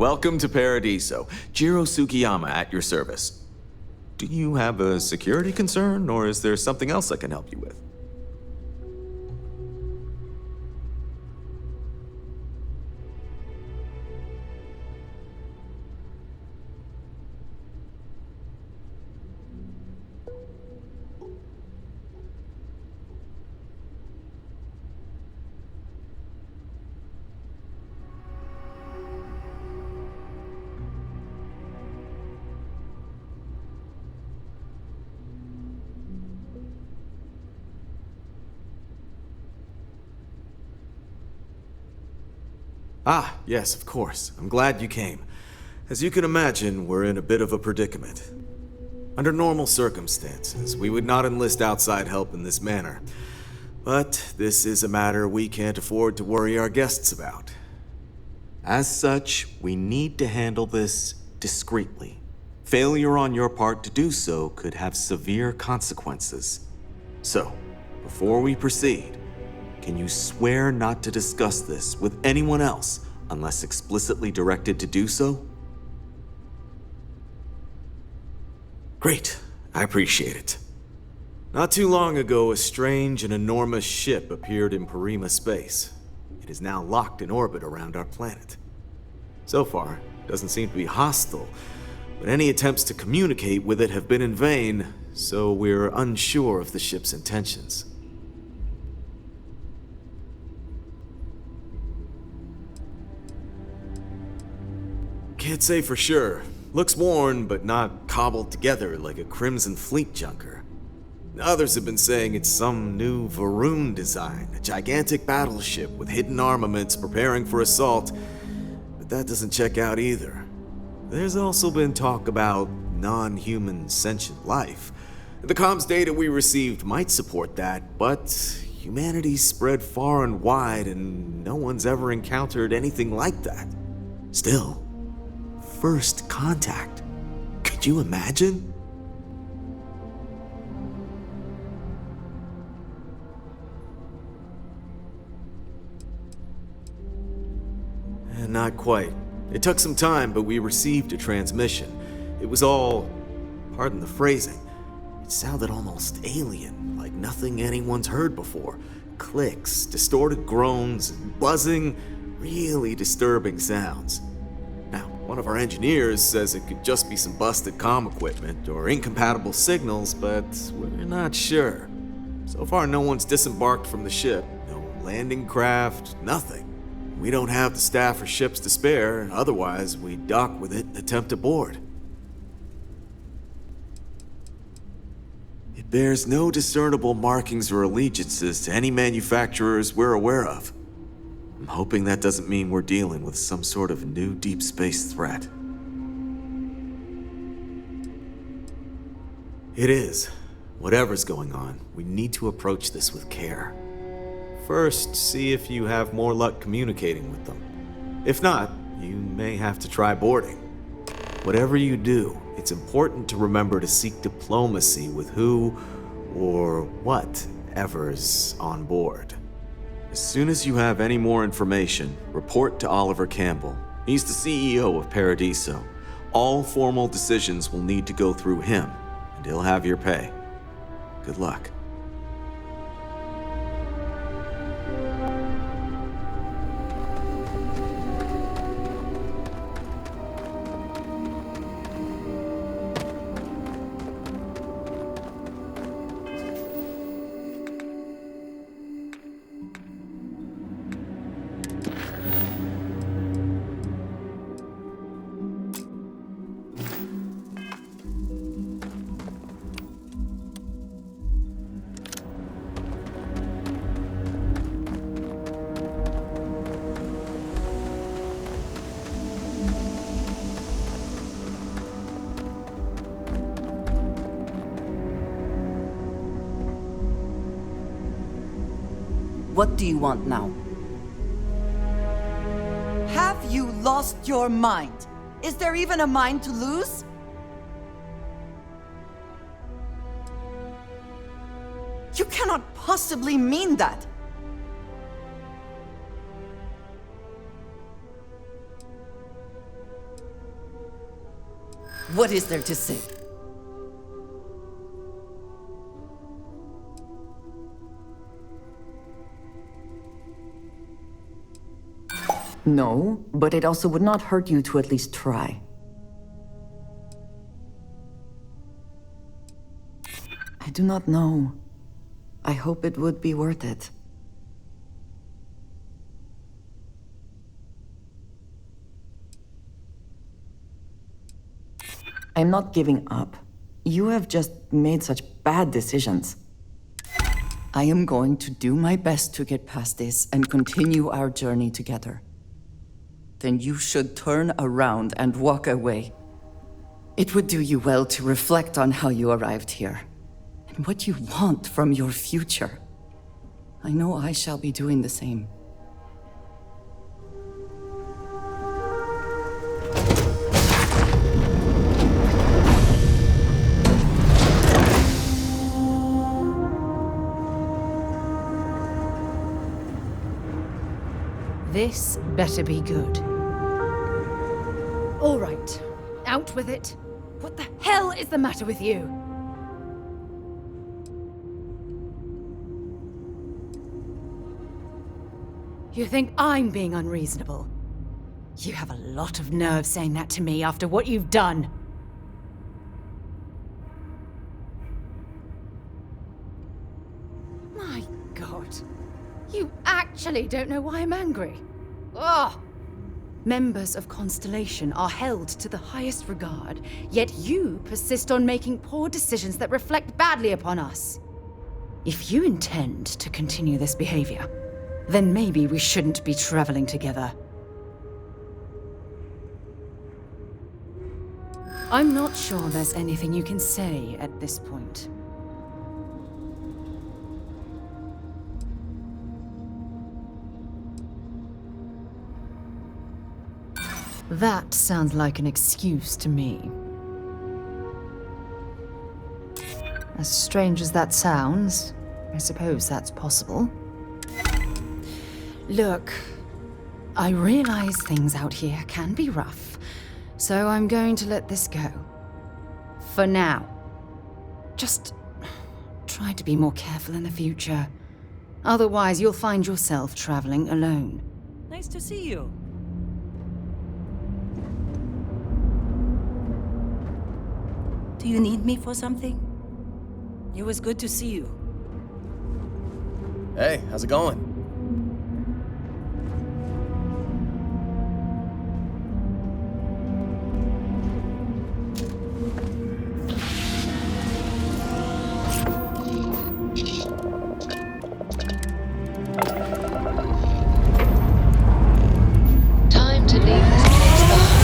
Welcome to Paradiso. Jiro Sukiyama at your service. Do you have a security concern, or is there something else I can help you with? Ah, yes, of course. I'm glad you came. As you can imagine, we're in a bit of a predicament. Under normal circumstances, we would not enlist outside help in this manner. But this is a matter we can't afford to worry our guests about. As such, we need to handle this discreetly. Failure on your part to do so could have severe consequences. So, before we proceed, can you swear not to discuss this with anyone else unless explicitly directed to do so? Great. I appreciate it. Not too long ago, a strange and enormous ship appeared in Parima space. It is now locked in orbit around our planet. So far, it doesn't seem to be hostile, but any attempts to communicate with it have been in vain, so we're unsure of the ship's intentions. Can't say for sure. Looks worn, but not cobbled together like a Crimson Fleet junker. Others have been saying it's some new Varun design, a gigantic battleship with hidden armaments preparing for assault, but that doesn't check out either. There's also been talk about non-human sentient life. The comms data we received might support that, but humanity's spread far and wide and no one's ever encountered anything like that. Still, first contact. Could you imagine? Not quite. It took some time, but we received a transmission. It was all, pardon the phrasing, it sounded almost alien, like nothing anyone's heard before. Clicks, distorted groans, buzzing, really disturbing sounds. Now, one of our engineers says it could just be some busted comm equipment or incompatible signals, but we're not sure. So far, no one's disembarked from the ship. No landing craft, nothing. We don't have the staff or ships to spare, otherwise we'd dock with it and attempt to board. It bears no discernible markings or allegiances to any manufacturers we're aware of. I'm hoping that doesn't mean we're dealing with some sort of new deep space threat. It is. Whatever's going on, we need to approach this with care. First, see if you have more luck communicating with them. If not, you may have to try boarding. Whatever you do, it's important to remember to seek diplomacy with who or whatever's on board. As soon as you have any more information, report to Oliver Campbell. He's the CEO of Paradiso. All formal decisions will need to go through him, and he'll have your pay. Good luck. What do you want now? Have you lost your mind? Is there even a mind to lose? You cannot possibly mean that! What is there to say? No, but it also would not hurt you to at least try. I do not know. I hope it would be worth it. I'm not giving up. You have just made such bad decisions. I am going to do my best to get past this and continue our journey together. Then you should turn around and walk away. It would do you well to reflect on how you arrived here, and what you want from your future. I know I shall be doing the same. This better be good. All right, out with it. What the hell is the matter with you? You think I'm being unreasonable? You have a lot of nerve saying that to me after what you've done. My God. You actually don't know why I'm angry. Ugh! Members of Constellation are held to the highest regard, yet you persist on making poor decisions that reflect badly upon us. If you intend to continue this behavior, then maybe we shouldn't be traveling together. I'm not sure there's anything you can say at this point. That sounds like an excuse to me. As strange as that sounds, I suppose that's possible. Look, I realize things out here can be rough, so I'm going to let this go. For now. Just try to be more careful in the future. Otherwise, you'll find yourself traveling alone. Nice to see you. Do you need me for something? It was good to see you. Hey, how's it going? Time to leave this place behind.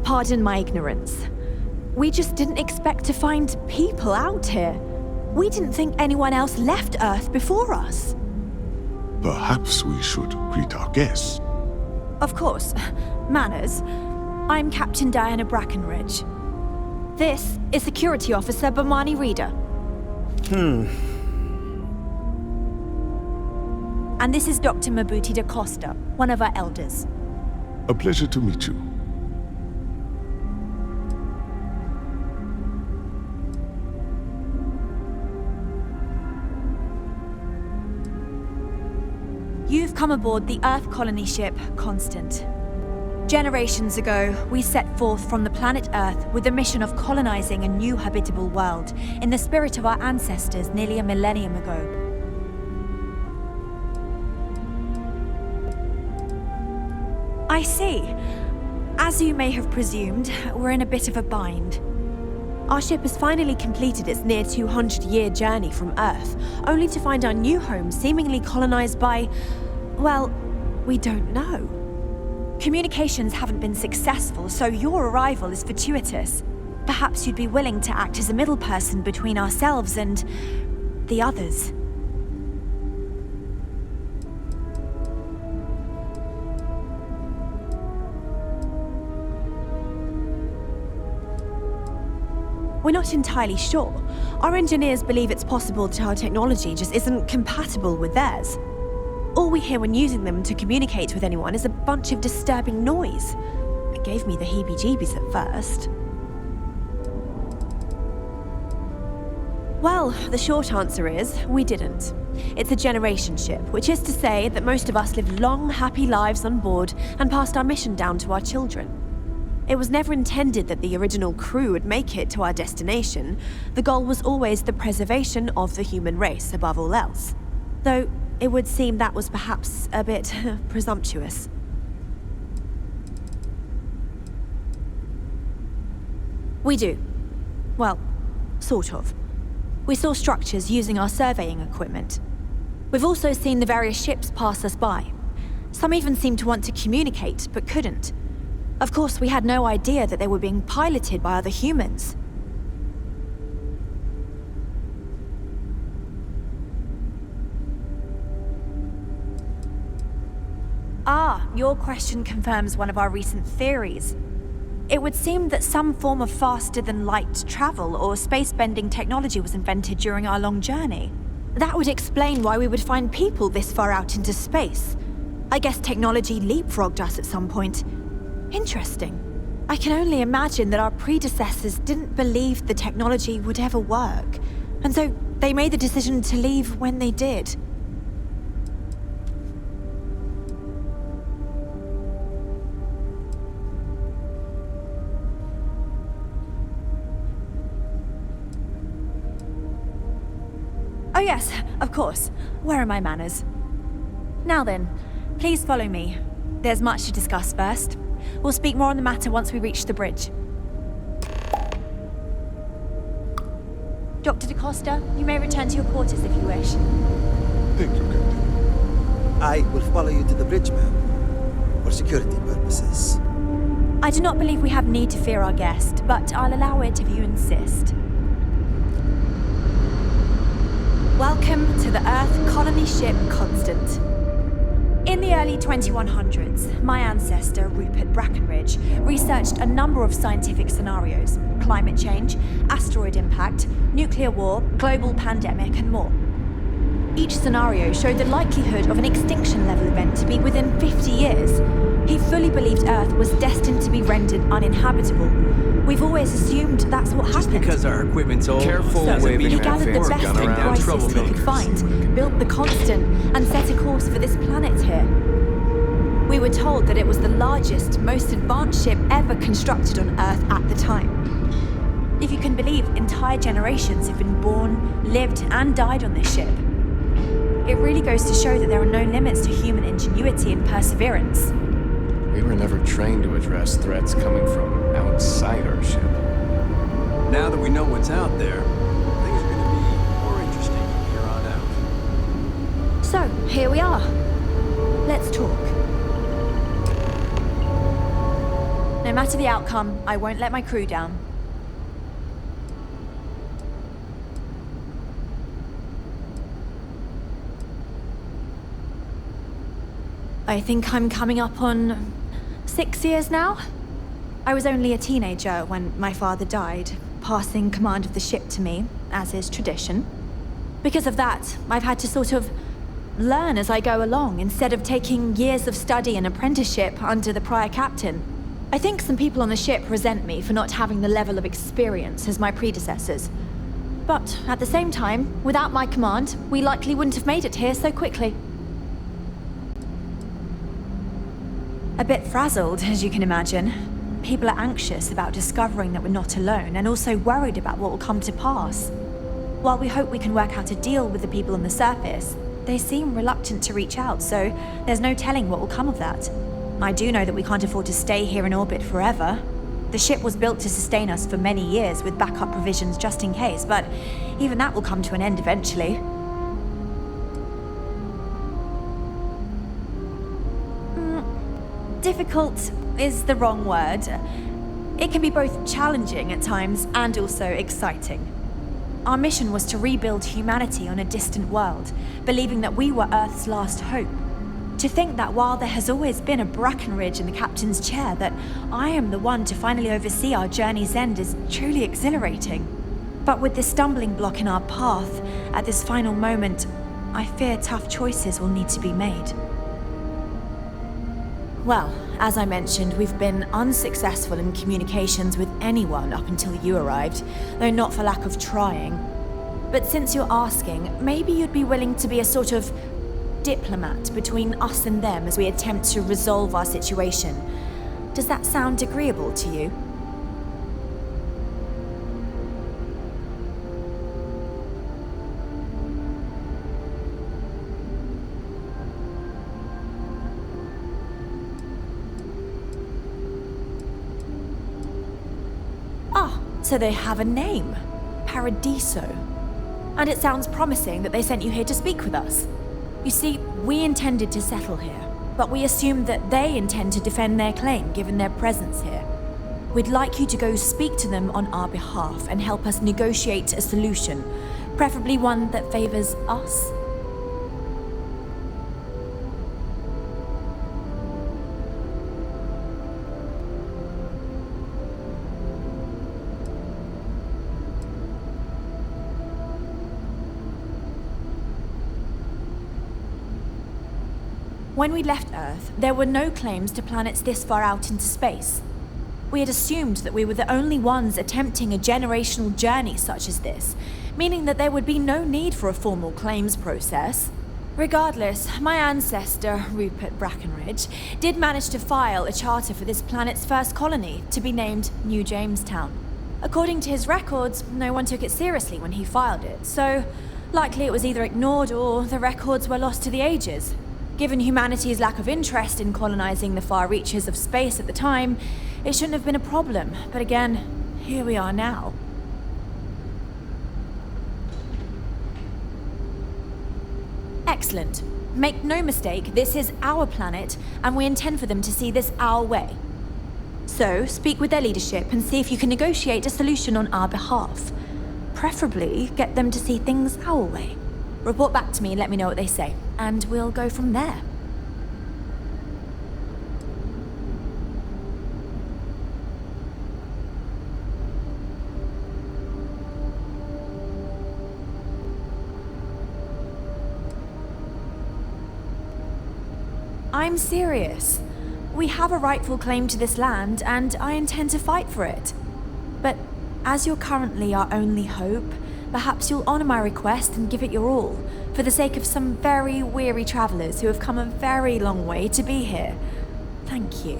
Pardon my ignorance. We just didn't expect to find people out here. We didn't think anyone else left Earth before us. Perhaps we should greet our guests. Of course. Manners. I'm Captain Diana Brackenridge. This is Security Officer Bomani Reader. And this is Dr. Mabuti da Costa, one of our elders. A pleasure to meet you. You've come aboard the Earth colony ship Constant. Generations ago, we set forth from the planet Earth with the mission of colonizing a new habitable world in the spirit of our ancestors nearly a millennium ago. I see. As you may have presumed, we're in a bit of a bind. Our ship has finally completed its near 200-year journey from Earth, only to find our new home seemingly colonized by, well, we don't know. Communications haven't been successful, so your arrival is fortuitous. Perhaps you'd be willing to act as a middle person between ourselves and the others. We're not entirely sure. Our engineers believe it's possible that our technology just isn't compatible with theirs. All we hear when using them to communicate with anyone is a bunch of disturbing noise. It gave me the heebie-jeebies at first. Well, the short answer is, we didn't. It's a generation ship, which is to say that most of us lived long, happy lives on board and passed our mission down to our children. It was never intended that the original crew would make it to our destination. The goal was always the preservation of the human race above all else. Though it would seem that was perhaps a bit presumptuous. We do. Well, sort of. We saw structures using our surveying equipment. We've also seen the various ships pass us by. Some even seemed to want to communicate, but couldn't. Of course, we had no idea that they were being piloted by other humans. Ah, your question confirms one of our recent theories. It would seem that some form of faster-than-light travel or space-bending technology was invented during our long journey. That would explain why we would find people this far out into space. I guess technology leapfrogged us at some point. Interesting. I can only imagine that our predecessors didn't believe the technology would ever work, and so they made the decision to leave when they did. Oh yes, of course. Where are my manners? Now then, please follow me. There's much to discuss first. We'll speak more on the matter once we reach the bridge. Dr. da Costa, you may return to your quarters if you wish. Thank you, Captain. I will follow you to the bridge, ma'am, for security purposes. I do not believe we have need to fear our guest, but I'll allow it if you insist. Welcome to the Earth colony ship Constant. In the early 2100s, my ancestor, Rupert Brackenridge, researched a number of scientific scenarios: climate change, asteroid impact, nuclear war, global pandemic, and more. Each scenario showed the likelihood of an extinction-level event to be within 50 years. He fully believed Earth was destined to be rendered uninhabitable. We've always assumed that's what happened. Just because our equipment's old. So he gathered the best in crisis he could find, built the Constant, and set a course for this planet here. We were told that it was the largest, most advanced ship ever constructed on Earth at the time. If you can believe, entire generations have been born, lived, and died on this ship. It really goes to show that there are no limits to human ingenuity and perseverance. We were never trained to address threats coming from outside our ship. Now that we know what's out there, things are going to be more interesting from here on out. So, here we are. Let's talk. No matter the outcome, I won't let my crew down. I think I'm coming up on 6 years now. I was only a teenager when my father died, passing command of the ship to me, as is tradition. Because of that, I've had to sort of learn as I go along, instead of taking years of study and apprenticeship under the prior captain. I think some people on the ship resent me for not having the level of experience as my predecessors. But at the same time, without my command, we likely wouldn't have made it here so quickly. A bit frazzled, as you can imagine. People are anxious about discovering that we're not alone, and also worried about what will come to pass. While we hope we can work out a deal with the people on the surface, they seem reluctant to reach out, so there's no telling what will come of that. I do know that we can't afford to stay here in orbit forever. The ship was built to sustain us for many years with backup provisions just in case, but even that will come to an end eventually. Difficult is the wrong word. It can be both challenging at times and also exciting. Our mission was to rebuild humanity on a distant world, believing that we were Earth's last hope. To think that while there has always been a Brackenridge in the captain's chair, that I am the one to finally oversee our journey's end is truly exhilarating. But with this stumbling block in our path, at this final moment, I fear tough choices will need to be made. Well, as I mentioned, we've been unsuccessful in communications with anyone up until you arrived, though not for lack of trying. But since you're asking, maybe you'd be willing to be a sort of diplomat between us and them as we attempt to resolve our situation. Does that sound agreeable to you? So they have a name, Paradiso. And it sounds promising that they sent you here to speak with us. You see, we intended to settle here, but we assumed that they intend to defend their claim given their presence here. We'd like you to go speak to them on our behalf and help us negotiate a solution, preferably one that favors us. When we left Earth, there were no claims to planets this far out into space. We had assumed that we were the only ones attempting a generational journey such as this, meaning that there would be no need for a formal claims process. Regardless, my ancestor, Rupert Brackenridge, did manage to file a charter for this planet's first colony, to be named New Jamestown. According to his records, no one took it seriously when he filed it, so likely it was either ignored or the records were lost to the ages. Given humanity's lack of interest in colonizing the far reaches of space at the time, it shouldn't have been a problem. But again, here we are now. Excellent. Make no mistake, this is our planet, and we intend for them to see this our way. So, speak with their leadership and see if you can negotiate a solution on our behalf. Preferably, get them to see things our way. Report back to me and let me know what they say, and we'll go from there. I'm serious. We have a rightful claim to this land, and I intend to fight for it. But as you're currently our only hope, perhaps you'll honor my request and give it your all, for the sake of some very weary travelers who have come a very long way to be here. Thank you.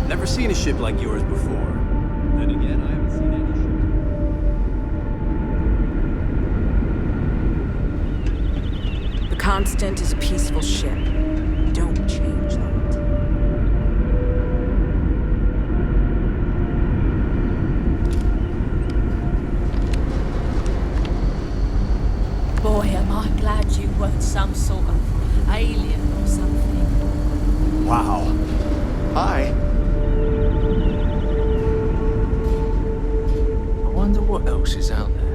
Never seen a ship like yours before. Then again, I haven't seen any ship. The Constant is a peaceful ship. Don't change that. Boy, am I glad you weren't some sort of alien else is out there.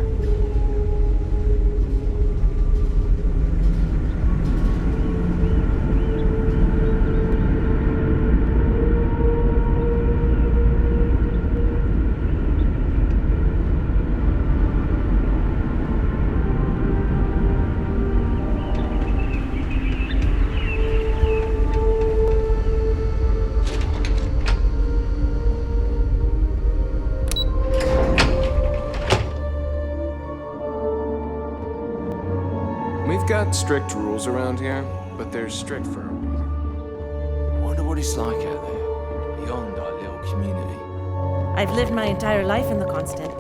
We've got strict rules around here, but they're strict for a reason. Wonder what it's like out there, beyond our little community. I've lived my entire life in the constant.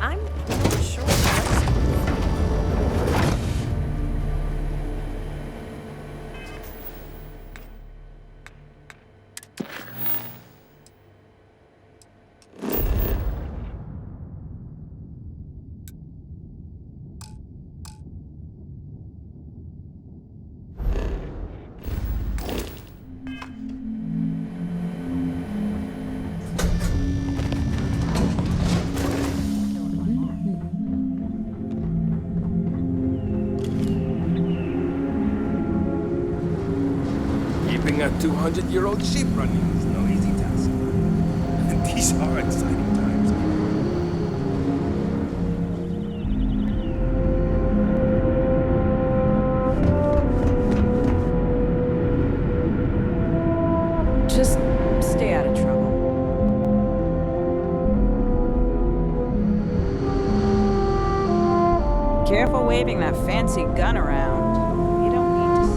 I'm not sure what Keeping a 200-year-old ship running is no easy task. And these are exciting times. Just stay out of trouble. Careful waving that fancy gun around. You don't need to see.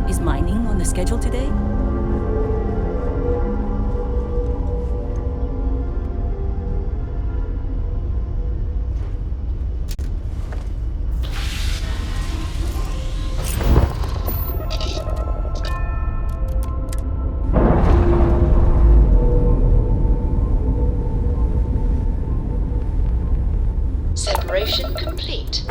Is mining on the schedule today? Separation complete.